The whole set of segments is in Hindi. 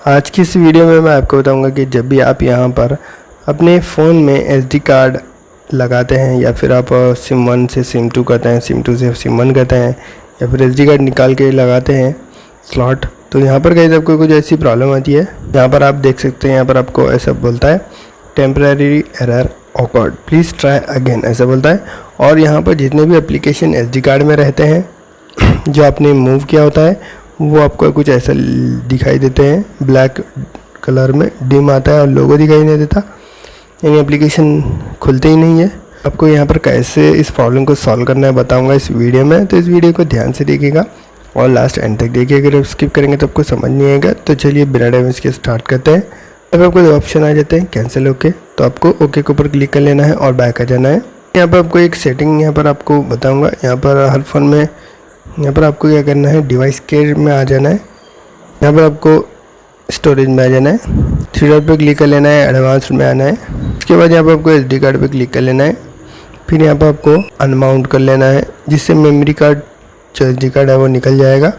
आज की इस वीडियो में मैं आपको बताऊंगा कि जब भी आप यहाँ पर अपने फ़ोन में SD कार्ड लगाते हैं या फिर आप सिम 1 से सिम 2 करते हैं, सिम 2 से सिम 1 करते हैं या फिर SD कार्ड निकाल के लगाते हैं स्लॉट, तो यहाँ पर कहीं आपको कुछ ऐसी प्रॉब्लम आती है। यहाँ पर आप देख सकते हैं, यहाँ पर आपको ऐसा बोलता है temporary error awkward, please try again, ऐसा बोलता है। और यहाँ पर जितने भी एप्लीकेशन SD कार्ड में रहते हैं जो आपने मूव किया होता है वो आपको कुछ ऐसा दिखाई देते हैं, ब्लैक कलर में डिम आता है और लोगो दिखाई नहीं देता, यानी एप्लीकेशन खुलते ही नहीं है। आपको यहाँ पर कैसे इस प्रॉब्लम को सॉल्व करना है बताऊंगा इस वीडियो में, तो इस वीडियो को ध्यान से देखिएगा और लास्ट एंड तक देखिए। अगर आप स्किप करेंगे तो आपको समझ नहीं आएगा। तो चलिए बिना टाइम इसके स्टार्ट करते हैं। अब आपको दो ऑप्शन आ जाते हैं, कैंसिल ओके, तो आपको ओके के ऊपर क्लिक कर लेना है और बैक आ जाना है। यहाँ पर आपको एक सेटिंग यहाँ पर आपको बताऊँगा, यहाँ पर हर फोन में यहाँ पर आपको क्या करना है, डिवाइस केयर में आ जाना है। यहाँ पर आपको स्टोरेज में आ जाना है, 3 डॉट पे क्लिक कर लेना है, एडवांस में आना है। उसके बाद यहाँ पर आपको SD कार्ड पे क्लिक कर लेना है, फिर यहाँ पर आपको अनमाउंट कर लेना है जिससे मेमोरी कार्ड जो SD कार्ड है वो निकल जाएगा।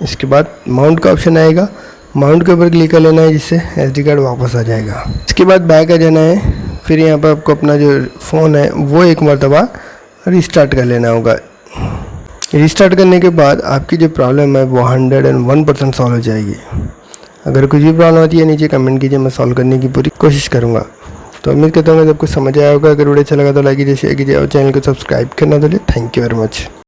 इसके बाद माउंट का ऑप्शन आएगा, माउंट के ऊपर क्लिक कर लेना है जिससे SD कार्ड वापस आ जाएगा। इसके बाद बैक आ जाना है, फिर यहाँ पर आपको अपना जो फ़ोन है वो एक मरतबा रिस्टार्ट कर लेना होगा। रिस्टार्ट करने के बाद आपकी जो प्रॉब्लम है वो 101% सॉल्व हो जाएगी। अगर कुछ भी प्रॉब्लम आती है नीचे कमेंट कीजिए, मैं सॉल्व करने की पूरी कोशिश करूँगा। तो उम्मीद करता हूँ कि सबको समझ आया होगा। अगर वीडियो अच्छा लगा तो लाइक कीजिए, शेयर कीजिए और चैनल को सब्सक्राइब करना तो थैंक यू वेरी मच।